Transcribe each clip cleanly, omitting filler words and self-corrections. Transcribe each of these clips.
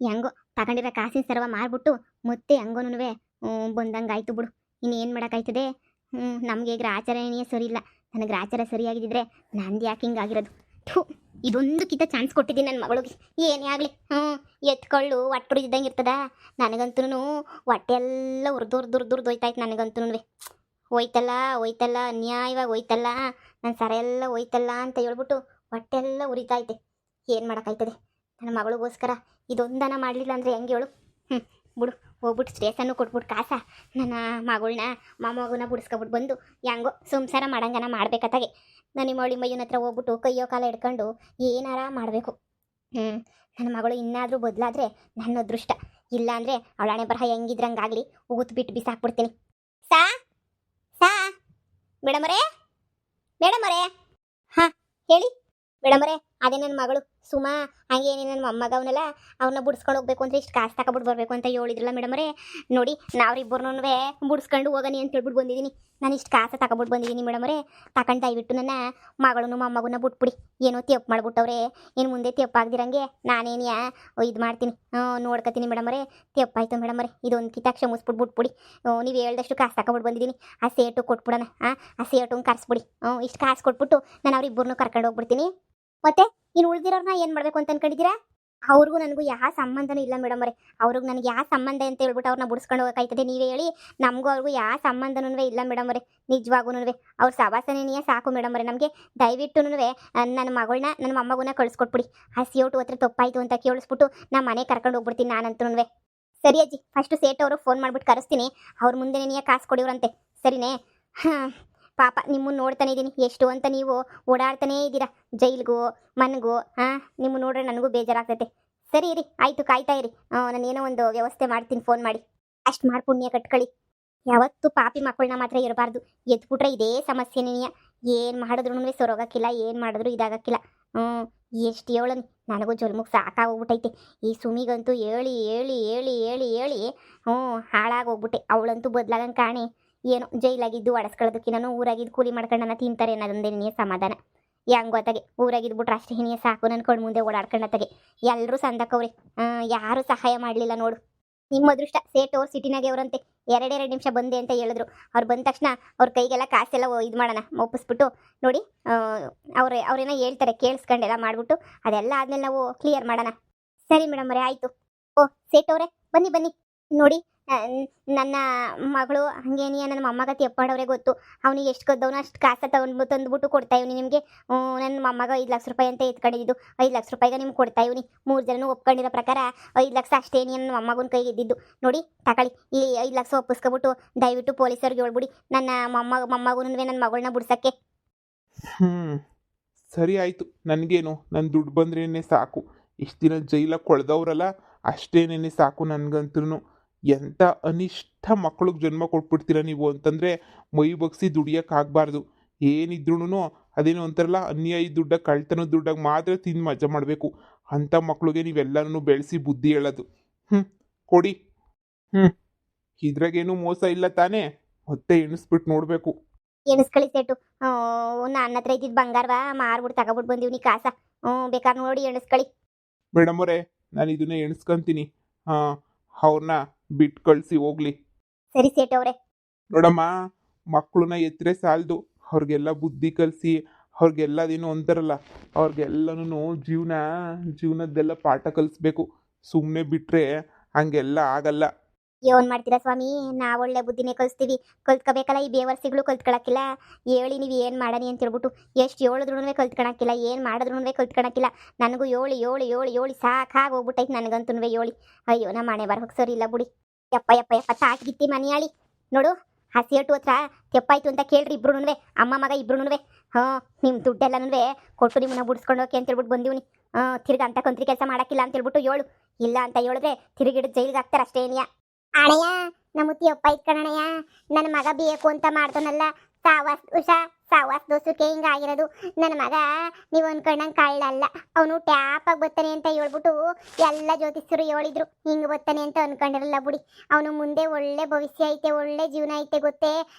ಹೆಂಗೋ ತಗೊಂಡಿರೋ ಕಾಸಿನ ಸರ್ವ ಮಾರ್ಬಿಟ್ಟು ಮತ್ತೆ ಹೆಂಗೋನುವೆ ಬಂದಂಗೆ ಆಯ್ತು ಬಿಡು. ಇನ್ನೇನು ಮಾಡೋಕ್ಕಾಯ್ತದೆ. ನಮಗೆ ಗ್ರಾಚಾರನೇ ಸರಿ ಇಲ್ಲ. ನನಗೆ ಗ್ರಾಚಾರ ಸರಿಯಾಗಿದ್ದಿದ್ರೆ ನಂದು ಯಾಕೆ ಹಿಂಗಾಗಿರೋದು. ಥೂ, ಇದೊಂದು ಕಿತ ಚಾನ್ಸ್ ಕೊಟ್ಟಿದ್ದೀನಿ ನನ್ನ ಮಗಳಿಗೆ. ಏನೇ ಆಗಲಿ ಎತ್ಕೊಳ್ಳು ಒಟ್ಟುಡಿದ್ದಂಗೆ ಇರ್ತದ. ನನಗಂತೂ ಹೊಟ್ಟೆ ಎಲ್ಲ ಉರ್ದು ಹೋಯ್ತಾಯ್ತು. ನನಗಂತೂ ಹೋಯ್ತಲ್ಲ ಹೋಯ್ತಲ್ಲ ಅನ್ಯಾಯವಾಗಿ ಹೋಯ್ತಲ್ಲ, ನನ್ನ ಸರ ಎಲ್ಲ ಹೋಯ್ತಲ್ಲ ಅಂತ ಹೇಳ್ಬಿಟ್ಟು ಹೊಟ್ಟೆಲ್ಲ ಉರಿತೈತೆ. ಏನು ಮಾಡೋಕ್ಕಾಯ್ತದೆ. ನನ್ನ ಮಗಳಿಗೋಸ್ಕರ ಇದೊಂದನ ಮಾಡಲಿಲ್ಲ ಅಂದರೆ ಹೆಂಗೆ ಹೇಳು. ಬಿಡು, ಹೋಗ್ಬಿಟ್ಟು ಸ್ಟೇಷನ್ನು ಕೊಟ್ಬಿಟ್ಟು ಕಾಸ ನನ್ನ ಮಗಳನ್ನ ಮೊಮ್ಮಗನ ಬಿಡಿಸ್ಕೊಬಿಟ್ಟು ಬಂದು ಹೆಂಗೋ ಸಂಸಾರ ಮಾಡಂಗನ ಮಾಡ್ಬೇಕತ್ತಾಗೆ. ನನ್ನ ಮಳಿ ಮೈಯನ ಹತ್ರ ಹೋಗ್ಬಿಟ್ಟು ಕೈಯೋ ಕಾಲ ಹಿಡ್ಕೊಂಡು ಏನಾರ ಮಾಡಬೇಕು. ನನ್ನ ಮಗಳು ಇನ್ನಾದರೂ ಬದಲಾದರೆ ನನ್ನ ಅದೃಷ್ಟ. ಇಲ್ಲ ಅಂದರೆ ಅವಳ ಹಣೆ ಬರಹ ಹೆಂಗಿದ್ರಂಗಾಗಲಿ ಊತ್ ಬಿಟ್ಟು ಬಿಸಾಕ್ಬಿಡ್ತೀನಿ. ಸಾ ಸಾ ಮೇಡಮರೇ, ಮೇಡಮರೇ, ಹಾಂ ಹೇಳಿ ಮೇಡಮರೇ. ಅದೇ ನನ್ನ ಮಗಳು ಸುಮಾ ಹಾಗೇನೇ ನನ್ನ ಮೊಮ್ಮಗ ಅವನೆಲ್ಲ ಅವ್ರನ್ನ ಬಿಡಿಸ್ಕೊಂಡು ಹೋಗ್ಬೇಕು ಅಂದರೆ ಇಷ್ಟು ಕಾಸು ತಗೊಬಿಟ್ಟು ಬರಬೇಕು ಅಂತ ಹೇಳಿದ್ರಲ್ಲ ಮೇಡಮರೇ. ನೋಡಿ ನಾವಿಬ್ಬರನ್ನೂ ಬಿಡಿಸ್ಕೊಂಡು ಹೋಗನಿ ಅಂತ ಹೇಳ್ಬಿಟ್ಟು ಬಂದಿದ್ದೀನಿ. ನಾನು ಇಷ್ಟು ಕಾಸು ತಗೊಬಿಟ್ಟು ಬಂದಿದ್ದೀನಿ ಮೇಡಮರೇ. ತಗೊಂಡು ದಯವಿಟ್ಟು ನನ್ನ ಮಗಳನ್ನು ಮೊಮ್ಮಗನ್ನ ಬಿಟ್ಬಿಡಿ. ಏನೋ ತೆಪ್ಪು ಮಾಡ್ಬಿಟ್ಟವ್ರೆ. ಏನು ಮುಂದೆ ತೆಪ್ಪಾಗ್ದಿರಂಗೆ ನಾನೇನು ಇದು ಮಾಡ್ತೀನಿ, ನೋಡ್ಕೊತೀನಿ ಮೇಡಮರೇ. ತೆಪ್ಪಾಯ್ತು ಮೇಡಮರೇ, ಇದೊಂದು ಕಿತ್ತ ಕ್ಷಮಿಸ್ಬಿಟ್ಟು ಬಿಟ್ಬಿಡಿ. ನೀವು ಹೇಳ್ದಷ್ಟು ಕಾಸು ತಗೊಬಿಟ್ಟು ಬಂದಿದ್ದೀನಿ. ಆ ಸೇಟು ಕೊಟ್ಬಿಡೋಣ. ಆ ಸೇಟು ಕರೆಸ್ಬಿಡಿ. ಇಷ್ಟು ಕಾಸು ಕೊಟ್ಬಿಟ್ಟು ನಾನು ಅವ್ರಿಬ್ಬರನ್ನೂ ಕರ್ಕೊಂಡು ಹೋಗ್ಬಿಡ್ತೀನಿ. ಮತ್ತೆ ಇನ್ನು ಉಳಿದಿರೋರ್ನ ಏನು ಮಾಡಬೇಕು ಅಂತ ಅನ್ಕೊಂಡಿದ್ದೀರಾ? ಅವ್ರಿಗೂ ನನಗೂ ಯಾವ ಸಂಬಂಧನೂ ಇಲ್ಲ ಮೇಡಮರೇ. ಅವ್ರಿಗೆ ನನಗೆ ಯಾವ ಸಂಬಂಧ ಅಂತ ಹೇಳ್ಬಿಟ್ಟು ಅವ್ರನ್ನ ಬಿಡಿಸ್ಕೊಂಡು ಹೋಗೋಕ್ಕಾಯ್ತದೆ ನೀವೇ ಹೇಳಿ. ನಮಗೂ ಅವ್ರಿಗೂ ಯಾವ ಸಂಬಂಧನೂ ಇಲ್ಲ ಮೇಡಮರೇ. ನಿಜವಾಗೂ ಅವ್ರ ಸವಾಸನೇ ಸಾಕು ಮೇಡಮರೇ ನಮಗೆ. ದಯವಿಟ್ಟು ನನ್ನ ಮಗಳನ್ನ ನನ್ನ ಮೊಮ್ಮಗನ ಕಳಿಸ್ಕೊಟ್ಬಿಡಿ. ಆ ಸಿಯೋಟು ಹತ್ರ ತಪ್ಪಾಯಿತು ಅಂತ ಕೇಳಿಸ್ಬಿಟ್ಟು ನಮ್ಮ ಮನೆ ಕರ್ಕೊಂಡು ಹೋಗ್ಬಿಡ್ತೀನಿ ನಾನಂತೂ. ಸರಿ ಅಜ್ಜಿ, ಫಸ್ಟು ಸೇಟ್ ಅವರು ಫೋನ್ ಮಾಡ್ಬಿಟ್ಟು ಕರೆಸ್ತೀನಿ. ಅವ್ರ ಮುಂದೆ ನೀನು ಕಾಸು ಕೊಡಿವ್ರಂತೆ, ಸರಿನೇ? ಪಾಪ ನಿಮ್ಮನ್ನು ನೋಡ್ತಾನೆ ಇದ್ದೀನಿ, ಎಷ್ಟು ಅಂತ ನೀವು ಓಡಾಡ್ತಾನೇ ಇದ್ದೀರಾ ಜೈಲ್ಗೂ ಮನೆಗೂ. ನಿಮ್ಮ ನೋಡ್ರೆ ನನಗೂ ಬೇಜಾರಾಗ್ತೈತೆ. ಸರಿ ಇರಿ, ಆಯಿತು, ಕಾಯ್ತಾ ಇರಿ. ನಾನೇನೋ ಒಂದು ವ್ಯವಸ್ಥೆ ಮಾಡ್ತೀನಿ, ಫೋನ್ ಮಾಡಿ. ಅಷ್ಟು ಮಾಡಿ ಪುಣ್ಯ ಕಟ್ಕೊಳ್ಳಿ. ಯಾವತ್ತೂ ಪಾಪಿ ಮಕ್ಕಳನ್ನ ಮಾತ್ರ ಇರಬಾರ್ದು. ಎದ್ಬಿಟ್ರೆ ಇದೇ ಸಮಸ್ಯೆನೇ. ಏನು ಮಾಡಿದ್ರು ಸೊರೋಗಕ್ಕಿಲ್ಲ, ಏನು ಮಾಡಿದ್ರು ಇದಾಗಕ್ಕಿಲ್ಲ. ಎಷ್ಟು ಹೇಳನಿ, ನನಗೂ ಜೊಲ್ಮುಗ್ ಸಾಕಾಗೋಗ್ಬಿಟ್ಟೈತೆ. ಈ ಸುಮಿಗಂತೂ ಹೇಳಿ ಹೇಳಿ ಹೇಳಿ ಹೇಳಿ ಹೇಳಿ ಹಾಳಾಗೋಗ್ಬಿಟ್ಟೆ. ಅವಳಂತೂ ಬದಲಾಗಂಗೆ ಕಾಣಿ. ಏನೋ ಜೈಲಾಗಿದ್ದು ಒಡಸ್ಕೊಳ್ಳೋದಕ್ಕಿನ್ನೂ ಊರಾಗಿದ್ದು ಕೂಲಿ ಮಾಡ್ಕೊಂಡು ನನ್ನ ತಿಂತಾರೆ ಅನ್ನೋದೊಂದೇ ನಿನ್ನ ಸಮಾಧಾನ. ಹೆಂಗೆ ಗೊತ್ತಾಗೆ ಊರಾಗಿದ್ಬಿಟ್ರೆ ಅಷ್ಟೇ ಹಿನಿಯ ಸಾಕು. ನನ್ನ ಕಣ್ಣು ಮುಂದೆ ಓಡಾಡ್ಕೊಂಡತ್ತಾಗೆ ಎಲ್ಲರೂ ಸಂದಕ್ಕವ್ರೆ. ಯಾರೂ ಸಹಾಯ ಮಾಡಲಿಲ್ಲ ನೋಡು. ನಿಮ್ಮ ಅದೃಷ್ಟ, ಸೇಟ್ ಅವ್ರು ಸಿಟಿನಾಗೆ ಅವರಂತೆ 2 ನಿಮಿಷ ಬಂದೆ ಅಂತ ಹೇಳಿದ್ರು. ಅವ್ರು ಬಂದ ತಕ್ಷಣ ಅವ್ರ ಕೈಗೆಲ್ಲ ಕಾಸೆಲ್ಲ ಇದು ಮಾಡೋಣ ಒಪ್ಪಿಸ್ಬಿಟ್ಟು ನೋಡಿ. ಅವ್ರೇನೋ ಹೇಳ್ತಾರೆ, ಕೇಳಿಸ್ಕೊಂಡೆಲ್ಲ ಮಾಡಿಬಿಟ್ಟು ಅದೆಲ್ಲ ಆದಮೇಲೆ ನಾವು ಕ್ಲಿಯರ್ ಮಾಡೋಣ. ಸರಿ ಮೇಡಮರೇ, ಆಯಿತು. ಸೇಟ್ ಅವರೇ ಬನ್ನಿ ಬನ್ನಿ. ನೋಡಿ ನನ್ನ ಮಗಳು ಹಂಗೇನಿ ನನ್ನ ಮೊಮ್ಮಗ ತೆಪ್ಪಾಡವ್ರೆ ಗೊತ್ತು. ಅವನಿಗೆ ಎಷ್ಟು ಕದ್ದವನು ಅಷ್ಟು ಕಾಸ ತಂದುಬಿಟ್ಟು ಕೊಡ್ತಾ ಇವ್ನಿ ನಿಮಗೆ. ನನ್ನ ಮೊಮ್ಮಗ 5 ಲಕ್ಷ ರೂಪಾಯಿ ಅಂತ ಎತ್ಕೊಂಡಿದ್ದು. 5 ಲಕ್ಷ ರೂಪಾಯಿಗೆ ನಿಮ್ಗೆ ಕೊಡ್ತಾ ಇವ್ನಿ. 3 ಜನನೂ ಒಪ್ಕೊಂಡಿರೋ ಪ್ರಕಾರ 5 ಲಕ್ಷ ಅಷ್ಟೇನಿ ನನ್ನ ಮೊಮ್ಮಗನ ಕೈಗೆ ಇದ್ದಿದ್ದು. ನೋಡಿ ತಗೊಳ್ಳಿ, ಈ 5 ಲಕ್ಷ ಒಪ್ಪಿಸ್ಕೊಬಿಟ್ಟು ದಯವಿಟ್ಟು ಪೊಲೀಸರಿಗೆ ಹೇಳ್ಬಿಡಿ ನನ್ನ ಮೊಮ್ಮಗನೂ ನನ್ನ ಮಗಳನ್ನ ಬಿಡ್ಸೋಕ್ಕೆ. ಸರಿ ಆಯಿತು, ನನಗೇನು ನನ್ನ ದುಡ್ಡು ಬಂದ್ರೇನೆ ಸಾಕು. ಇಷ್ಟು ದಿನ ಜೈಲಾಗ ಕೊಳ್ದವ್ರಲ್ಲ ಅಷ್ಟೇನೇ ಸಾಕು ನನಗಂತೂ. ಎಂಥ ಅನಿಷ್ಟ ಮಕ್ಕಳಿಗೆ ಜನ್ಮ ಕೊಟ್ಬಿಡ್ತೀರ ನೀವು ಅಂತಂದರೆ ಮೈ ಬಗ್ಸಿ ದುಡಿಯೋಕ್ಕಾಗಬಾರ್ದು. ಏನಿದ್ರೂ ಅದೇನೋ ಅಂತಾರಲ್ಲ, ಅನ್ಯಾಯ ದುಡ್ಡ ಕಳ್ತನ ದುಡ್ಡಾಗ ಮಾತ್ರ ತಿಂದು ಮಜಾ ಮಾಡಬೇಕು. ಅಂಥ ಮಕ್ಕಳಿಗೆ ನೀವೆಲ್ಲನೂ ಬೆಳೆಸಿ ಬುದ್ಧಿ ಹೇಳೋದು. ಕೊಡಿ. ಇದ್ರಾಗೇನು ಮೋಸ ಇಲ್ಲ ತಾನೇ? ಮತ್ತೆ ಎಣಿಸ್ಬಿಟ್ಟು ನೋಡಬೇಕು. ಎಣಿಸ್ಕೊಳ್ಳಿ ಸೇಟು. ನನ್ನ ಹತ್ರ ಇದ್ದಿದ್ದು ಬಂಗಾರವ ಮಾರ್ಬಿಟ್ಟು ತಗೊಬಿಟ್ಟು ಬಂದೀವಿ ಕಾಸ. ಬೇಕಾದ್ರೆ ನೋಡಿ ಎಣಿಸ್ಕೊಳ್ಳಿ. ಮೇಡಮರೇ, ನಾನು ಇದನ್ನ ಎಣಿಸ್ಕೊಂತೀನಿ. ಅವ್ರನ್ನ ಬಿಟ್ಟು ಕಳಿಸಿ ಹೋಗ್ಲಿ. ಸರಿ ಸೇಟ್ ಅವರೇ. ನೋಡಮ್ಮ, ಮಕ್ಕಳನ್ನ ಎತ್ತರೆ ಸಾಲದು, ಅವ್ರಿಗೆಲ್ಲ ಬುದ್ಧಿ ಕಲಿಸಿ ಅವ್ರಿಗೆಲ್ಲದೇನು ಅಂತಾರಲ್ಲ, ಅವ್ರಿಗೆಲ್ಲನೂ ಜೀವನದ್ದೆಲ್ಲ ಪಾಠ ಕಲಿಸ್ಬೇಕು. ಸುಮ್ಮನೆ ಬಿಟ್ಟರೆ ಹಂಗೆಲ್ಲ ಆಗಲ್ಲ. ಏನು ಮಾಡ್ತೀರಾ ಸ್ವಾಮಿ, ನಾವು ಒಳ್ಳೆ ಬುದ್ಧಿನೇ ಕಲಿಸ್ತೀವಿ. ಕಲ್ತ್ಕೋಬೇಕಲ್ಲ, ಈ ಬೇವರ್ಸಿಗಳು ಕಲ್ತ್ಕೊಳಕ್ಕಿಲ್ಲ. ಹೇಳಿ ನೀವು ಏನು ಮಾಡನಿ ಅಂತ ಹೇಳ್ಬಿಟ್ಟು ಎಷ್ಟು ಹೇಳಿದ್ರೂ ಕಲ್ತ್ಕೊಳಕ್ಕಿಲ್ಲ, ಏನು ಮಾಡಿದ್ರೂ ಕಲ್ತ್ಕೊಳಕ್ಕಿಲ್ಲ. ನನಗೂ ಹೇಳಿ ಸಾಕಾಗಿ ಹೋಗ್ಬಿಟ್ಟೈತೆ ನನಗಂತೂ ಹೇಳಿ. ಅಯ್ಯೋ ನಮ್ಮ ಮನೆ ಬರೋಕ್ಕೆ ಸರಿ ಇಲ್ಲ ಬಿಡಿ. ಯಪ್ಪ ತಾಕಿತ್ತಿ ಮನೆಯಾಳಿ ನೋಡು. ಹಸಿಯಟ್ಟು ಹತ್ರ ತೆಪ್ಪಾಯ್ತು ಅಂತ ಕೇಳ್ರಿ ಇಬ್ರು, ಅಮ್ಮ ಮಗ ಇಬ್ರು. ನಿಮ್ಮ ದುಡ್ಡೆಲ್ಲನೂ ಕೊಟ್ಟು ನಿಮ್ಮನ್ನ ಬಿಡಿಸ್ಕೊಂಡು ಹೋಗಿ ಅಂತ ಹೇಳ್ಬಿಟ್ಟು ಬಂದೀವಿ. ತಿರ್ಗ ಅಂತ ಕಂತ್ರಿ ಕೆಲಸ ಮಾಡೋಕ್ಕಿಲ್ಲ ಅಂತ ಹೇಳ್ಬಿಟ್ಟು ಹೇಳು. ಇಲ್ಲ ಅಂತ ಹೇಳಿದ್ರೆ ತಿರುಗಿಡು ಜೈಲಿಗೆ ಹಾಕ್ತಾರೆ ಅಷ್ಟೇನಿಯ. ಅಣಯ್ಯ ನಮ್ಮ ತಿಯಪ್ಪ ಇಟ್ಕಣಯ್ಯ, ನನ್ನ ಮಗ ಬೇಕು ಅಂತ ಮಾಡ್ತಾನಲ್ಲ, ಸಾವಾಸ್ ದೋಸಕ್ಕೆ ಹಿಂಗಾಗಿರೋದು. ನನ್ನ ಮಗ ನೀವು ಅನ್ಕೊಂಡಂಗೆ ಕಳ್ಳಲ್ಲ, ಅವನು ಟ್ಯಾಪಾಗಿ ಬರ್ತಾನೆ ಅಂತ ಹೇಳ್ಬಿಟ್ಟು ಎಲ್ಲ ಜ್ಯೋತಿಷ್ಯರು ಹೇಳಿದ್ರು. ಹಿಂಗೆ ಬರ್ತಾನೆ ಅಂತ ಅನ್ಕೊಂಡಿರಲ್ಲ ಬಿಡಿ. ಅವನು ಮುಂದೆ ಒಳ್ಳೆ ಭವಿಷ್ಯ ಐತೆ, ಒಳ್ಳೆ ಜೀವನ ಐತೆ ಗೊತ್ತೇ,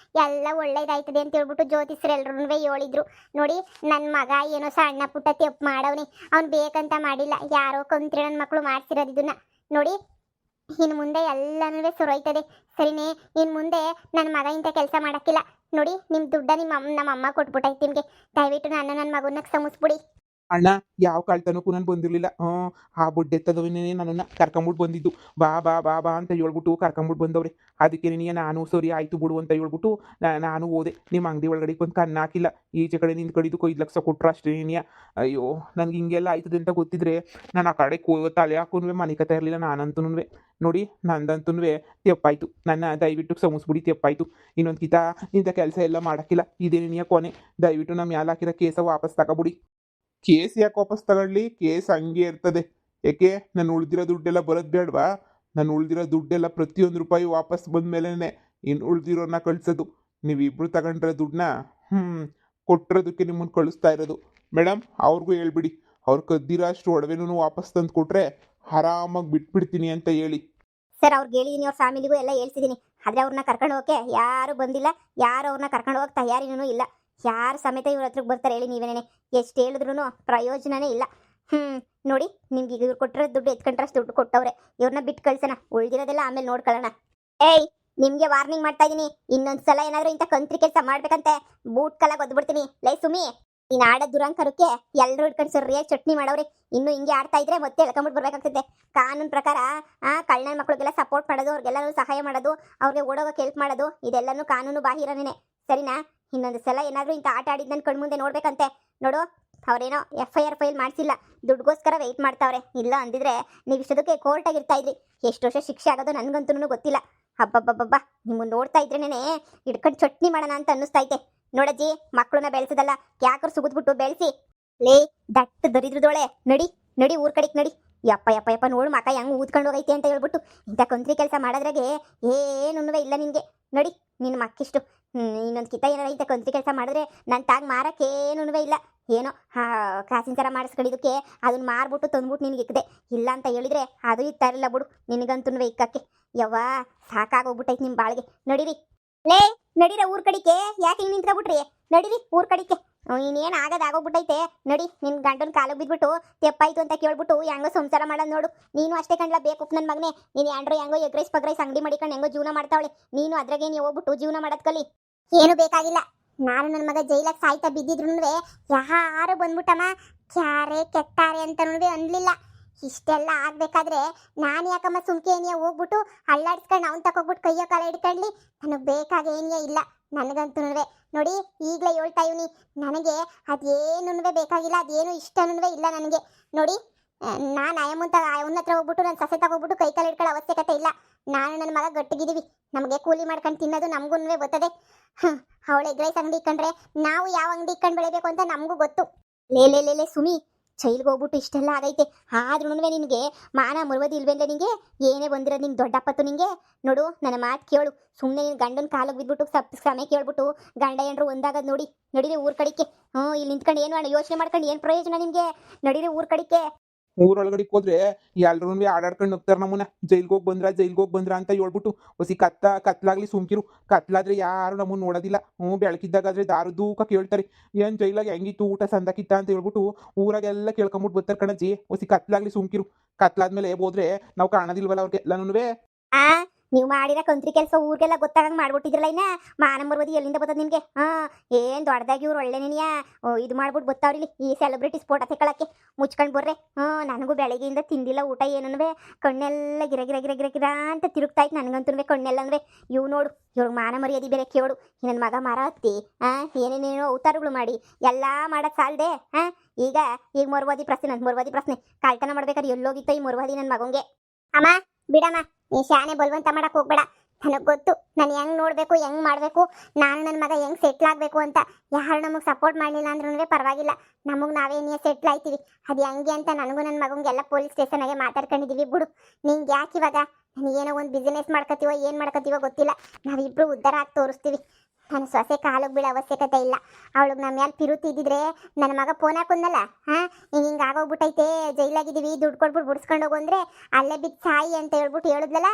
ಎಲ್ಲ ಒಳ್ಳೇದಾಯ್ತದೆ ಅಂತ ಹೇಳ್ಬಿಟ್ಟು ಜ್ಯೋತಿಷ್ಯರು ಎಲ್ಲರೂ ಹೇಳಿದ್ರು. ನೋಡಿ ನನ್ನ ಮಗ ಏನೋ ಸಣ್ಣ ಪುಟ್ಟ ತೆಪ್ಪು ಮಾಡವನಿ, ಅವ್ನು ಬೇಕಂತ ಮಾಡಿಲ್ಲ. ಯಾರೋ ಕಂತ್ರಿ ನನ್ನ ಮಕ್ಕಳು ಮಾಡ್ಸಿರೋದು ಇದನ್ನ. ನೋಡಿ ಇನ್ನು ಮುಂದೆ ಎಲ್ಲನೂ ಸುರೋಯ್ತದೆ ಸರಿನೇ. ಇನ್ನು ಮುಂದೆ ನನ್ನ ಮಗ ಇಂಥ ಕೆಲಸ ಮಾಡೋಕ್ಕಿಲ್ಲ. ನೋಡಿ ನಿಮ್ಮ ದುಡ್ಡ ನಮ್ಮ ಅಮ್ಮ ಕೊಟ್ಬಿಟ್ಟೈತೆ ನಿಮಗೆ. ದಯವಿಟ್ಟು ನನ್ನ ಮಗನ ಕ್ಷಮಿಸ್ಬಿಡಿ. ಅಣ್ಣ ಯಾವ ಕಾಳ್ತನಕ್ಕೂ ನಾನು ಬಂದಿರಲಿಲ್ಲ. ಆ ಬುಡ್ಡೆತ್ತದವನೇ ನನ್ನನ್ನು ಕರ್ಕೊಂಬಿಟ್ಟು ಬಂದಿದ್ದು. ಬಾ ಬಾ ಬಾ ಬಾ ಅಂತ ಹೇಳ್ಬಿಟ್ಟು ಕರ್ಕೊಂಬಿಟ್ಟು ಬಂದವ್ರೆ. ಅದಕ್ಕೆ ನಿನಗೆ ನಾನು ಸರಿ ಆಯಿತು ಬಿಡು ಅಂತ ಹೇಳ್ಬಿಟ್ಟು ನಾನು ಹೋದೆ. ನಿಮ್ಮ ಅಂಗಡಿ ಒಳಗಡೆ ಒಂದು ಕಣ್ಣು ಹಾಕಿಲ್ಲ. ಈಚೆ ಕಡೆ ನಿಂದು ಕಡಿದು 5 ಲಕ್ಷ ಕೊಟ್ಟರು ಅಷ್ಟೇ ನೀನಿಯ. ಅಯ್ಯೋ ನನಗೆ ಹಿಂಗೆಲ್ಲ ಆಯ್ತದೆ ಅಂತ ಗೊತ್ತಿದ್ರೆ ನಾನು ಆ ಕಡೆ ತಲೆ ಹಾಕೊಂಡು ಮನೆ ಕತೆ ಇರಲಿಲ್ಲ ನಾನಂತೂ. ನೋಡಿ ನಂದಂತೂ ತೆಪ್ಪಾಯಿತು. ನನ್ನ ದಯವಿಟ್ಟು ಕ್ಷಮಿಸ್ಬಿಡಿ, ತೆಪ್ಪಾಯಿತು. ಇನ್ನೊಂದು ಕಿತ ಇಂಥ ಕೆಲಸ ಎಲ್ಲ ಮಾಡೋಕ್ಕಿಲ್ಲ. ಇದೇ ನಿನಿಯ ಕೊನೆ. ದಯವಿಟ್ಟು ನಮ್ಮ ಮ್ಯಾಲೆ ಹಾಕಿರೋ ಕೇಸ ವಾಪಸ್ ತಗೊಬಿಡಿ. ಕೇಸ್ ಯಾಕೆ ವಾಪಸ್ ತಗೊಳ್ಳಿ? ಕೇಸ್ ಹಂಗೆ ಇರ್ತದೆ. ಯಾಕೆ ನಾನು ಉಳ್ದಿರೋ ದುಡ್ಡೆಲ್ಲ ಬರೋದು ಬೇಡವಾ? ನಾನು ಉಳ್ದಿರೋ ದುಡ್ಡೆಲ್ಲ ಪ್ರತಿಯೊಂದು ರೂಪಾಯಿ ವಾಪಸ್ ಬಂದ ಮೇಲೇ ಇನ್ನು ಉಳ್ದಿರೋನ್ನ ಕಳಿಸೋದು. ನೀವಿಬ್ಬರು ತಗೊಂಡ್ರೆ ದುಡ್ಡನ್ನ ಕೊಟ್ಟಿರೋದಕ್ಕೆ ನಿಮ್ಮನ್ನು ಕಳಿಸ್ತಾ ಇರೋದು. ಮೇಡಮ್ ಅವ್ರಿಗೂ ಹೇಳ್ಬಿಡಿ, ಅವ್ರು ಕದ್ದಿರೋ ಅಷ್ಟು ಒಡವೆನೂ ವಾಪಸ್ ತಂದು ಕೊಟ್ಟರೆ ಆರಾಮಾಗಿ ಬಿಟ್ಬಿಡ್ತೀನಿ ಅಂತ ಹೇಳಿ. ಸರ್ ಅವ್ರಿಗೆ ಹೇಳಿದೀನಿ, ಅವ್ರ ಫ್ಯಾಮಿಲಿಗೂ ಎಲ್ಲ ಹೇಳ್ತಿದ್ದೀನಿ. ಆದರೆ ಅವ್ರನ್ನ ಕರ್ಕೊಂಡು ಹೋಗೋಕ್ಕೆ ಯಾರೂ ಬಂದಿಲ್ಲ. ಯಾರು ಅವ್ರನ್ನ ಕರ್ಕೊಂಡು ಹೋಗಕ್ಕೆ ತಯಾರಿನೂ ಇಲ್ಲ. ಯಾರು ಸಮೇತ ಇವ್ರ ಹತ್ರಕ್ಕೆ ಬರ್ತಾರೆ ಹೇಳಿ ನೀವೇನೇ? ಎಷ್ಟು ಹೇಳಿದ್ರು ಪ್ರಯೋಜನನೇ ಇಲ್ಲ. ನೋಡಿ ನಿಮ್ಗೆ ಈಗ ಇವ್ರು ಕೊಟ್ಟಿರೋ ದುಡ್ಡು ಎತ್ಕೊಂಡ್ರಷ್ಟು ದುಡ್ಡು ಕೊಟ್ಟವ್ರೆ. ಇವ್ರನ್ನ ಬಿಟ್ಟು ಕಳ್ಸೋಣ, ಉಳ್ದಿರೋದೆಲ್ಲ ಆಮೇಲೆ ನೋಡ್ಕೊಳ್ಳೋಣ. ಏಯ್ ನಿಮಗೆ ವಾರ್ನಿಂಗ್ ಮಾಡ್ತಾ ಇದ್ದೀನಿ, ಇನ್ನೊಂದ್ಸಲ ಏನಾದರೂ ಇಂಥ ಕಂತ್ರಿ ಕೆಲಸ ಮಾಡ್ಬೇಕಂತೆ ಬೂಟ್ ಕಲಾಗ ಒದ್ಬಿಡ್ತೀನಿ. ಲೈ ಸುಮಿ, ನೀನು ಆಡೋ ದುರಂಕರಕ್ಕೆ ಎಲ್ಲರೂ ಇಟ್ಕೊಂಡು ಸರಿಯಾಗಿ ಚಟ್ನಿ ಮಾಡವ್ರಿ. ಇನ್ನು ಹಿಂಗೆ ಆಡ್ತಾ ಇದ್ರೆ ಮತ್ತೆ ಎಳ್ಕೊಂಬಿಟ್ಟು ಬರ್ಬೇಕಾಗ್ತದೆ. ಕಾನೂನು ಪ್ರಕಾರ ಕಳ್ಳನ ಮಕ್ಳಿಗೆಲ್ಲ ಸಪೋರ್ಟ್ ಮಾಡೋದು, ಅವ್ರಿಗೆಲ್ಲರೂ ಸಹಾಯ ಮಾಡೋದು, ಅವ್ರಿಗೆ ಓಡೋಗೋಕೆ ಹೆಲ್ಪ್ ಮಾಡೋದು, ಇದೆಲ್ಲನೂ ಕಾನೂನು ಬಾಹಿರನೇ. ಸರಿನಾ? ಇನ್ನೊಂದು ಸಲ ಏನಾದರೂ ಇಂಥ ಆಟ ಆಡಿದ್ದು ನನ್ನ ಕಣ್ಮುಂದೆ ನೋಡ್ಬೇಕಂತೆ ನೋಡು. ಅವರೇನೋ FIR ಫೈಲ್ ಮಾಡಿಸಿಲ್ಲ, ದುಡ್ಡುಗೋಸ್ಕರ ವೆಯ್ಟ್ ಮಾಡ್ತಾವ್ರೆ. ಇಲ್ಲ ಅಂದಿದ್ರೆ ನೀವು ಇಷ್ಟದಕ್ಕೆ ಕೋರ್ಟಾಗಿರ್ತಾ ಇದ್ರಿ. ಎಷ್ಟು ವರ್ಷ ಶಿಕ್ಷೆ ಆಗೋದು ನನಗಂತೂ ಗೊತ್ತಿಲ್ಲ. ಹಬ್ಬಬ್ಬಬ್ಬಬ್ಬ ನಿಮ್ಮನ್ನು ನೋಡ್ತಾ ಇದ್ರೇನೆ ಹಿಡ್ಕೊಂಡು ಚಟ್ನಿ ಮಾಡೋಣ ಅಂತ ಅನ್ನಿಸ್ತೈತೆ. ನೋಡಜ್ಜಿ, ಮಕ್ಕಳನ್ನ ಬೆಳೆಸೋದಲ್ಲ, ಯಾಕರು ಸುಗಿದ್ಬಿಟ್ಟು ಬೆಳೆಸಿ. ಲೇ ದಟ್ಟು ದರಿದ್ರದೋಳೆ, ನಡಿ ನಡಿ ಊರ್ ಕಡೆಗೆ ನಡಿ. ಯಪ್ಪ ಯಪ್ಪ ಯಪ್ಪ ನೋಡು ಮಕ್ಕ ಹೆಂಗೆ ಊದ್ಕೊಂಡು ಹೋಗೈತೆ ಅಂತ ಹೇಳ್ಬಿಟ್ಟು ಇಂಥ ಕಂತ್ರಿ ಕೆಲಸ ಮಾಡೋದ್ರಾಗೆ ಏನೂ ಇಲ್ಲ ನಿನಗೆ. ನಡಿ ನಿನ್ನ ಮಕ್ಕಿಷ್ಟು. ಇನ್ನೊಂದು ಕಿತ್ತ ಏನಾರ ಇಂಥ ಕಂತ್ರಿ ಕೆಲಸ ಮಾಡಿದ್ರೆ ನನ್ನ ತಾಗ ಮಾರಕ್ಕೇನೂ ಇಲ್ಲ. ಏನೋ ಕಾಸಿನ ಥರ ಮಾಡಿಸ್ಕೊಂಡಿದ್ದಕ್ಕೆ ಅದನ್ನ ಮಾರ್ಬಿಟ್ಟು ತಂದ್ಬಿಟ್ಟು ನಿನಗೆ ಇಕ್ಕದೆ. ಇಲ್ಲ ಅಂತ ಹೇಳಿದ್ರೆ ಅದು ಇರ್ತಾ ಇರಲಿಲ್ಲ ಬಿಡು ನಿನಗಂತೂ ಇಕ್ಕಕ್ಕೆ. ಯವ್ವ ಸಾಕಾಗೋಗ್ಬಿಟ್ಟೈತೆ ನಿಮ್ಮ ಬಾಳಿಗೆ. ನಡೀರಿ ಲೇ, ನಡೀರ ಊರ್ ಕಡಿಕೆ. ಯಾಕೆ ಹಿಂಗೆ ನಿಂತ್ಕೊಬಿಟ್ರಿ? ನಡೀರಿ ಊರ್ ಕಡಿಕೆ. ಇನ್ನೇನು ಆಗೋಗ್ಬಿಟ್ಟೈತೆ. ನಡಿ ನಿನ್ನ ಗಂಡನ ಕಾಲಿಗೆ ಬಿದ್ಬಿಟ್ಟು ತೆಪ್ಪಾಯ್ತು ಅಂತ ಕೇಳ್ಬಿಟ್ಟು ಹೆಂಗೋ ಸಂಸಾರ ಮಾಡೋದು ನೋಡು. ನೀನು ಅಷ್ಟೇ ಕಂಡ್ಲ ಬೇಕು ನನ್ನ ಮಗನೇ. ನೀನು ಆಂಡ್ರೋ ಹೆಂಗೋ ಎಗ್ರೈಸ್ ಪಗ್ರೈಸ್ ಅಂಗಡಿ ಮಾಡಿಕೊಂಡು ಹೆಂಗೋ ಜೀವನ ಮಾಡ್ತಾವಳೆ. ನೀನು ಅದ್ರಾಗೆ ನೀವು ಹೋಗ್ಬಿಟ್ಟು ಜೀವನ ಮಾಡೋದು ಕಲಿ. ಏನು ಬೇಕಾಗಿಲ್ಲ. ನಾನು ನನ್ನ ಮಗ ಜೈಲಾಗ ಸಾಯ್ತಾ ಬಿದ್ದಿದ್ರು ಯಾರು ಬಂದ್ಬಿಟ್ಟಮ್ಮ ಕ್ಯಾರೆ ಕೆಟ್ಟಾರೆ ಅಂತನೂ ಅನ್ಲಿಲ್ಲ. ಇಷ್ಟೆಲ್ಲ ಆಗ್ಬೇಕಾದ್ರೆ ನಾನು ಯಾಕಮ್ಮ ಸುಮ್ಕೆ ಏನಿಯ ಹೋಗ್ಬಿಟ್ಟು ಅಲ್ಲಾಡ್ಸ್ಕೊಂಡು ಅವ್ನು ತಗೋಗ್ಬಿಟ್ಟು ಕೈಯೋ ಕಾಲ ಹಿಡ್ಕೊಳ್ಳಿ? ನನಗೆ ಬೇಕಾಗೇನಿಯ ಇಲ್ಲ. ನನಗಂತೂ ನೋಡಿ ಈಗಲೇ ಹೇಳ್ತಾ ಇವ್ನಿ, ನನಗೆ ಅದೇನು ಬೇಕಾಗಿಲ್ಲ, ಅದೇನು ಇಷ್ಟನೂ ಇಲ್ಲ ನನಗೆ. ನೋಡಿ ನಾನು ಅವನ ಹತ್ರ ಹೋಗ್ಬಿಟ್ಟು ನನ್ನ ಸಸೆ ತಗೋಗ್ಬಿಟ್ಟು ಕೈ ಕಾಲು ಹಿಡ್ಕೊಳ್ಳೋ ಅವಶ್ಯಕತೆ ಇಲ್ಲ. ನಾನು ನನ್ನ ಮಗ ಗಟ್ಟಿಗಿದ್ದೀವಿ. ನಮಗೆ ಕೂಲಿ ಮಾಡ್ಕೊಂಡು ತಿನ್ನೋದು ನಮಗೂ ಬರ್ತದೆ. ಅವಳು ಎಗ್ರೈಸ್ ಅಂಗಡಿ ಇಕ್ಕಂಡ್ರೆ ನಾವು ಯಾವ ಅಂಗಡಿ ಇಕ್ಕೊಂಡು ಬೆಳಿಬೇಕು ಅಂತ ನಮಗೂ ಗೊತ್ತು. ಲೇ ಸುಮಿ, ಚೈಲ್ಗೆ ಹೋಗ್ಬಿಟ್ಟು ಇಷ್ಟೆಲ್ಲ ಆಗೈತೆ. ಆದ್ರೂ ನಿನಗೆ ಮಾನ ಮುರುವದಿ ಇಲ್ವೇಂದ್ರೆ ನಿನಗೆ ಏನೇ ಬಂದಿರೋದು ನಿಂಗೆ ದೊಡ್ಡಪ್ಪತ್ತು ನಿನಗೆ. ನೋಡು ನನ್ನ ಮಾತು ಕೇಳು. ಸುಮ್ಮನೆ ನೀನು ಗಂಡನ ಕಾಲಿಗೆ ಬಿದ್ಬಿಟ್ಟು ಸಮಯ ಕೇಳ್ಬಿಟ್ಟು ಗಂಡ ಏನ್ರು ಒಂದಾಗದು ನೋಡಿ. ನಡೀರಿ ಊರ್ ಕಡಿಕೆ. ಇಲ್ಲಿ ನಿಂತ್ಕೊಂಡು ಏನು ಯೋಚನೆ ಮಾಡ್ಕೊಂಡು ಏನು ಪ್ರಯೋಜನ ನಿಮಗೆ? ನಡೀರಿ ಊರ್ ಕಡಿಕೆ. ಊರೊಳಗಡೆ ಹೋದ್ರೆ ಎಲ್ರೂ ಆಡಾಡ್ಕೊಂಡು ಹೋಗ್ತಾರೆ. ನಮ್ಮನ್ನ ಜೈಲ್ಗೆ ಹೋಗಿ ಬಂದ್ರ ಅಂತ ಹೇಳ್ಬಿಟ್ಟು ಹೊಸಿ ಕತ್ಲಾಗ್ಲಿ ಸುಮ್ಕಿರು. ಕತ್ಲಾದ್ರೆ ಯಾರು ನಮ್ಮನ್ನು ನೋಡೋದಿಲ್ಲ. ಬೆಳಕಿದ್ದಾಗಾದ್ರೆ ದಾರು ದೂಕ ಕೇಳ್ತಾರೆ, ಏನು ಜೈಲಾಗ ಹೆಂಗಿತ್ತು ಊಟ ಸಂದಕ್ಕಿತ್ತ ಅಂತ ಹೇಳ್ಬಿಟ್ಟು ಊರಾಗೆಲ್ಲ ಕೇಳ್ಕೊಂಬಿಟ್ಟು ಬರ್ತಾರೆ ಕಣಜ್ಜಿ. ಹೊಸಿ ಕತ್ಲಾಗ್ಲಿ ಸುಮ್ಕಿರು. ಕತ್ಲಾದ್ಮೇಲೆ ಹೋದ್ರೆ ನಾವು ಕಾಣೋದಿಲ್ವಲ್ಲ ಅವ್ರಿಗೆಲ್ಲನೂ. ನೀವು ಮಾಡಿರೋ ಕಂತ್ರಿ ಕೆಲಸ ಊರಿಗೆಲ್ಲ ಗೊತ್ತಾಗಂಗೆ ಮಾಡ್ಬಿಟ್ಟಿದ್ರಲ್ಲ. ಇನ್ನ ಮಾನ ಮರ್ವದಿ ಎಲ್ಲಿಂದ ಬರ್ತದೆ ನಿಮಗೆ? ಏನು ದೊಡ್ಡದಾಗಿ ಇವ್ರು ಒಳ್ಳೆ ನೆನೆಯ ಇದು ಮಾಡ್ಬಿಟ್ಟು ಗೊತ್ತಾವ್ರಿಲಿ ಈ ಸೆಲೆಬ್ರಿಟಿ ಸ್ಫೋಟ ತೆಕ್ಕಳಕ್ಕೆ. ಮುಚ್ಕೊಂಡು ಬರ್ರೆ. ನನಗೂ ಬೆಳಗ್ಗೆಯಿಂದ ತಿಂದಿಲ್ಲ ಊಟ ಏನೂ. ಕಣ್ಣೆಲ್ಲ ಗಿರ ಗಿರ ಗಿರ ಗಿರ ಗಿರ ಅಂತ ತಿರುಗ್ತಾಯ್ತು ನನಗಂತೂ ಕಣ್ಣೆಲ್ಲ. ಇವು ನೋಡು ಇವ್ರಿಗೆ ಮಾನ ಮರ್ಯಾದೆ ಬೇರೆ ಕೇಳು. ನನ್ನ ಮಗ ಮರ ಹತ್ತಿ ಏನೇನೇನೋ ಅವತಾರಗಳು ಮಾಡಿ ಎಲ್ಲ ಮಾಡೋದು ಸಾಲದೆ ಈಗ ಮರುವಾದಿ ಪ್ರಶ್ನೆ. ನನ್ನ ಮರುವಾದಿ ಪ್ರಶ್ನೆ ಕಾಲ್ತನ ಮಾಡ್ಬೇಕಾದ್ರೆ ಎಲ್ಲೋಗಿತ್ತು ಈ ಮರುವಾದಿ ನನ್ನ ಮಗಂಗೆ? ಅಮ್ಮ ಬಿಡಮ್ಮ, ನೀ ಶಾನೆ ಬಲ್ವಂತ ಮಾಡಕ್ಕೆ ಹೋಗ್ಬೇಡ. ನನಗೆ ಗೊತ್ತು ನಾನು ಹೆಂಗೆ ನೋಡಬೇಕು, ಹೆಂಗೆ ಮಾಡಬೇಕು, ನಾನು ನನ್ನ ಮಗ ಹೆಂಗೆ ಸೆಟ್ಲ್ ಆಗಬೇಕು ಅಂತ. ಯಾರು ನಮಗೆ ಸಪೋರ್ಟ್ ಮಾಡಲಿಲ್ಲ ಅಂದ್ರೂ ಪರವಾಗಿಲ್ಲ, ನಮಗೆ ನಾವೇನೇ ಸೆಟ್ಲ್ ಆಯ್ತೀವಿ. ಅದು ಹೆಂಗೆ ಅಂತ ನನಗೂ ನನ್ನ ಮಗಂಗೆಲ್ಲ ಪೊಲೀಸ್ ಸ್ಟೇಷನಾಗೆ ಮಾತಾಡ್ಕೊಂಡಿದ್ದೀವಿ ಬಿಡು. ನಿಂಗೆ ಯಾಕೆ ಇವಾಗ ನನಗೇನೋ ಒಂದು ಬಿಸ್ನೆಸ್ ಮಾಡ್ಕೊತೀವೋ ಏನು ಮಾಡ್ಕೊತೀವೋ ಗೊತ್ತಿಲ್ಲ, ನಾವಿಬ್ಬರು ಉದ್ಧಾರ ಆಗಿ ತೋರಿಸ್ತೀವಿ. ನನ್ನ ಸೊಸೆ ಕಾಲಿಗೆ ಬೀಳೋ ಅವಶ್ಯಕತೆ ಇಲ್ಲ. ಅವಳಿಗೆ ನಮ್ಮ ಮ್ಯಾಲೆ ಪಿರುತಿ ಇದ್ದಿದ್ರೆ ನನ್ನ ಮಗ ಫೋನ್ ಹಾಕೊಂಡಲ್ಲ, ಹಿಂಗೆ ಆಗೋಗ್ಬಿಟ್ಟೈತೆ, ಜೈಲಾಗಿದ್ದೀವಿ, ದುಡ್ಡು ಕೊಟ್ಬಿಟ್ಟು ಬಿಡಿಸ್ಕೊಂಡು ಹೋಗು ಅಂದರೆ ಅಲ್ಲೇ ಬಿದ್ದು ಸಾಯಿ ಅಂತ ಹೇಳ್ಬಿಟ್ಟು ಹೇಳಿದ್ಲಲ್ಲ.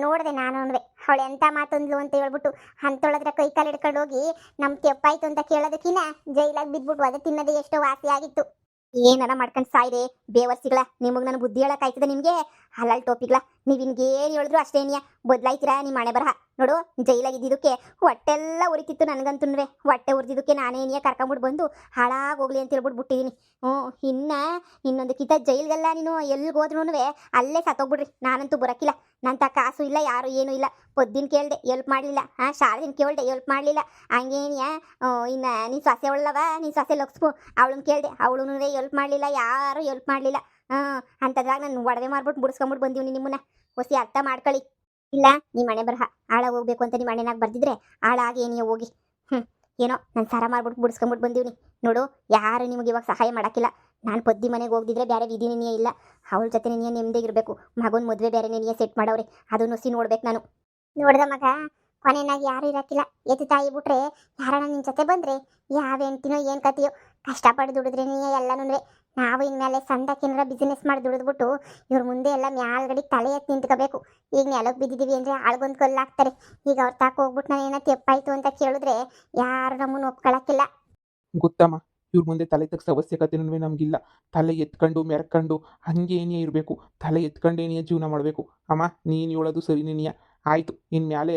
ನೋಡಿದೆ ನಾನು ಅವಳು ಎಂಥ ಮಾತೊಂದ್ಲು ಅಂತ ಹೇಳ್ಬಿಟ್ಟು ಅಂಥೊಳದ್ರ ಕೈ ಕಾಲು ಹಿಡ್ಕೊಂಡು ಹೋಗಿ ನಮ್ಮ ತೆಪ್ಪಾಯ್ತು ಅಂತ ಕೇಳೋದಕ್ಕಿನ್ನ ಜೈಲಾಗಿ ಬಿದ್ದುಬಿಟ್ಟು ಅದೇ ತಿನ್ನೋದೇ ಎಷ್ಟೋ ವಾಸಿ ಆಗಿತ್ತು. ಏನಾರ ಮಾಡ್ಕೊಂಡು ಸಾಯ್ರೆ ಬೇವರ್ಸಿಗಳ. ನಿಮಗೆ ನಾನು ಬುದ್ಧಿ ಹೇಳೋಕ್ಕಾಯ್ತದೆ ನಿಮಗೆ? ಹಲಲ್ ಟೋಪಿಗ್ಲ ನೀವು ಏನು ಹೇಳಿದ್ರು ಅಷ್ಟೇನಿಯ ಬದಲಾಯ್ತೀರಾ ನಿಮ್ಮ ಮನೆ ಬರಹ ನೋಡು. ಜೈಲಾಗಿದ್ದಕ್ಕೆ ಹೊಟ್ಟೆಲ್ಲ ಉರಿತಿತ್ತು ನನಗಂತೂ. ಹೊಟ್ಟೆ ಉರಿದಿದ್ದಕ್ಕೆ ನಾನೇನಿಯ ಕರ್ಕೊಂಬಿಟ್ಟು ಬಂದು ಹಾಳಾಗೋಗ್ಲಿ ಅಂತ ಹೇಳ್ಬಿಟ್ಟು ಬಿಟ್ಟಿದ್ದೀನಿ. ಇನ್ನೊಂದು ಕಿತ ಜೈಲ್ಗೆಲ್ಲ ನೀನು ಎಲ್ಲಿಗೆ ಹೋದ್ರೂ ಅಲ್ಲೇ ಸತ್ತೋಗ್ಬಿಡ್ರಿ. ನಾನಂತೂ ಬರೋಕ್ಕಿಲ್ಲ. ನನ್ನ ಕಾಸು ಇಲ್ಲ, ಯಾರು ಏನೂ ಇಲ್ಲ. ಪೊದ್ದಿನ ಕೇಳಿದೆ ಎಲ್ಪ್ ಮಾಡಲಿಲ್ಲ. ಶಾರದಿನ ಕೇಳಿದೆ ಎಲ್ಪ್ ಮಾಡಲಿಲ್ಲ. ಹಂಗೇನಿಯ ಇನ್ನು ನೀನು ಸೊಸೆ ಒಳ್ಳವ, ನೀನು ಸೊಸೆ ಲಕ್ಸ್ಮು ಅವಳನ್ನ ಕೇಳಿದೆ, ಅವಳು ಎಲ್ಪ್ ಮಾಡಲಿಲ್ಲ, ಯಾರೂ ಎಲ್ಪ್ ಮಾಡಲಿಲ್ಲ. ಅಂಥದ್ರಾಗ ನಾನು ಒಡವೆ ಮಾರ್ಬಿಟ್ಟು ಬಿಡಿಸ್ಕೊಂಬಿಟ್ಟು ಬಂದೀವಿ ನಿಮ್ಮನ್ನ. ಹೊಸಿ ಅರ್ಥ ಮಾಡ್ಕೊಳ್ಳಿ. ಇಲ್ಲ ನಿಮ್ಮ ಮನೆ ಬರಹ ಹಾಳಾಗಿ ಹೋಗ್ಬೇಕು ಅಂತ ನಿಮ್ಮ ಮನೆನಾಗ ಬರ್ದಿದ್ರೆ ಹಾಳಾಗಿ ಏನಿಯೋ ಹೋಗಿ. ಏನೋ ನಾನು ಸಾರ ಮಾಡ್ಬಿಟ್ಟು ಬಿಡಿಸ್ಕೊಂಬಿಟ್ಟು ಬಂದೀವಿ. ನೋಡು, ಯಾರು ನಿಮಗೆ ಇವಾಗ ಸಹಾಯ ಮಾಡೋಕ್ಕಿಲ್ಲ. ನಾನು ಪದ್ದಿ ಮನೆಗೆ ಹೋಗ್ದಿದ್ರೆ ಬೇರೆ ವಿಧಿ ನೆನೆಯೇ ಇಲ್ಲ. ಅವಳ ಜೊತೆ ನೆನೆಯ ನೆಮ್ಮದಿಗಿರಬೇಕು. ಮಗನ ಮದುವೆ ಬೇರೆ ನೆನೆಯ ಸೆಟ್ ಮಾಡವ್ರೆ, ಅದನ್ನು ಸಿ ನೋಡ್ಬೇಕು ನಾನು. ನೋಡ್ದ ಮಗ, ಕೊನೆನಾಗಿ ಯಾರು ಇರೋಕ್ಕಿಲ್ಲ. ಎತ್ತು ತಾಯಿ ಬಿಟ್ರೆ ಯಾರನ್ನ ನಿನ್ನ ಜೊತೆ ಬಂದರೆ ಯಾವ ಹೆಂಡ್ತಿನೋ ಏನು ಕತೆಯೋ ಕಷ್ಟಪಟ್ಟು ದುಡಿದ್ರೆ ನೀ ಎಲ್ಲನೂ. ನಾವು ಇನ್ಮೇಲೆ ಸಂದಕ್ಕೇನಾರ ಬಿಸ್ನೆಸ್ ಮಾಡಿ ದುಡಿದ್ಬಿಟ್ಟು ಇವ್ರ ಮುಂದೆ ಎಲ್ಲ ಮ್ಯಾಲ್ಗಡೆ ತಲೆ ಎತ್ತಿ ನಿಂತ್ಕೋಬೇಕು. ಈಗ ನೆಲಕ್ಕೆ ಬಿದ್ದಿದ್ದೀವಿ ಅಂದರೆ ಆಳ್ಗೊಂದು ಕಲ್ಲಾಗ್ತಾರೆ. ಈಗ ಅವ್ರ ತಾಕ ಹೋಗ್ಬಿಟ್ಟು ನಾನು ಏನೋ ತೆಪ್ಪಾಯ್ತು ಅಂತ ಕೇಳಿದ್ರೆ ಯಾರು ನಮ್ಮನ್ನು ಒಪ್ಕೊಳಕ್ಕಿಲ್ಲ. ಗೊತ್ತಮ್ಮ, ಇವ್ರ ಮುಂದೆ ತಲೆ ತಗ್ಸೋ ಅವಶ್ಯಕತೆನೂ ನಮಗಿಲ್ಲ. ತಲೆ ಎತ್ಕೊಂಡು ಮೆರ್ಕೊಂಡು ಹಂಗೆ ಏನೇ ಇರಬೇಕು. ತಲೆ ಎತ್ಕೊಂಡೇನೆಯೇ ಜೀವನ ಮಾಡಬೇಕು. ಅಮ್ಮ, ನೀನು ಹೇಳೋದು ಸರಿನೇನಿಯ. ಆಯಿತು, ಇನ್ಮೇಲೆ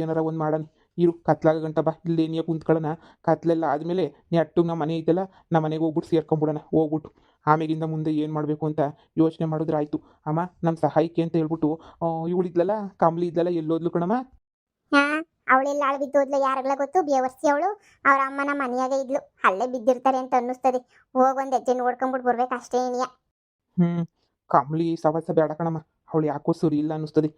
ಏನಾರ ಒಂದು ಮಾಡೋಣ ಇರು. ಕತ್ಲಾಗ ಗಂಟ ಬಾ, ಇಲ್ಲೇನಿಯ ಕುಂತ್ಕೊಳ್ಳೋಣ. ಕತ್ಲೆಲ್ಲ ಆದಮೇಲೆ ನೆಟ್ಟು ನಮ್ಮ ಮನೆ ಐತಲ್ಲ, ನಮ್ಮ ಮನೆಗೆ ಹೋಗ್ಬಿಟ್ಟು ಸೇರ್ಕೊಂಬಿಡೋಣ. ಹೋಗ್ಬಿಟ್ಟು ಆಮೇಲಿಂದ ಮುಂದೆ ಏನು ಮಾಡಬೇಕು ಅಂತ ಯೋಚನೆ ಮಾಡಿದ್ರೆ ಆಯಿತು. ಅಮ್ಮ, ನಮ್ಮ ಸಹಾಯಕ್ಕೆ ಅಂತ ಹೇಳ್ಬಿಟ್ಟು ಇವಳಿದ್ಲಲ್ಲ, ಕಮ್ಲಿ ಇದ್ಲಲ್ಲ, ಎಲ್ಲೋದ್ಲು ಕಣಮ್ಮ? ಅವಳೆಲ್ಲ ಆಳು ಬಿದ್ದೋದ್ಲು ಯಾರಿಗೆಲ್ಲ ಗೊತ್ತು. ಬೇವರ್ಸಿ ಅವಳು ಅವ್ರ ಅಮ್ಮನ ಮನೆಯಾಗೆ ಇದ್ಲು. ಅಲ್ಲೇ ಬಿದ್ದಿರ್ತಾರೆ ಅಂತ ಅನ್ನಿಸ್ತದೆ. ಹೋಗೊಂದು ಹೆಜ್ಜೆ ನೋಡ್ಕೊಂಬಿಟ್ಟು ಬರ್ಬೇಕು ಅಷ್ಟೇ ಏನಿಯ. ಕಮ್ಲಿ ಸವಾಸ ಬೇಡ ಕಣಮ್ಮ. ಅವಳು ಯಾಕೋ ಸರಿ ಇಲ್ಲ ಅನ್ನಿಸ್ತದೆ.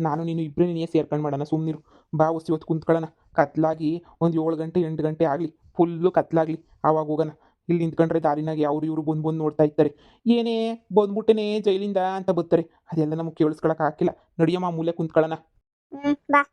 ನಾನು ನೀನು ಇಬ್ಬರೇ ನೀನೇ ಸೇರ್ಕೊಂಡು ಮಾಡೋಣ. ಸುಮ್ಮನಿರು ಬಾ, ಹೊಸಿ ಹೊತ್ತು ಕುಂತ್ಕೊಳ್ಳೋಣ. ಕತ್ಲಾಗಿ ಒಂದು 7 ಗಂಟೆ 8 ಗಂಟೆ ಆಗಲಿ, ಫುಲ್ಲು ಕತ್ಲಾಗಲಿ, ಆವಾಗ ಹೋಗೋಣ. ಇಲ್ಲಿ ನಿಂತ್ಕೊಂಡ್ರೆ ದಾರಿನಾಗೆ ಅವ್ರು ಇವರು ಬಂದು ನೋಡ್ತಾ ಇರ್ತಾರೆ. ಏನೇ ಬಂದ್ಬಿಟ್ಟೇನೆ ಜೈಲಿಂದ ಅಂತ ಬರ್ತಾರೆ. ಅದೆಲ್ಲ ನಮಗೆ ಕೇಳಿಸ್ಕೊಳಕ್ಕೆ ಹಾಕಿಲ್ಲ. ನಡಿಯಮ್ಮ, ಮೂಲೆ ಕುಂತ್ಕೊಳ್ಳೋಣ. ಬಾ.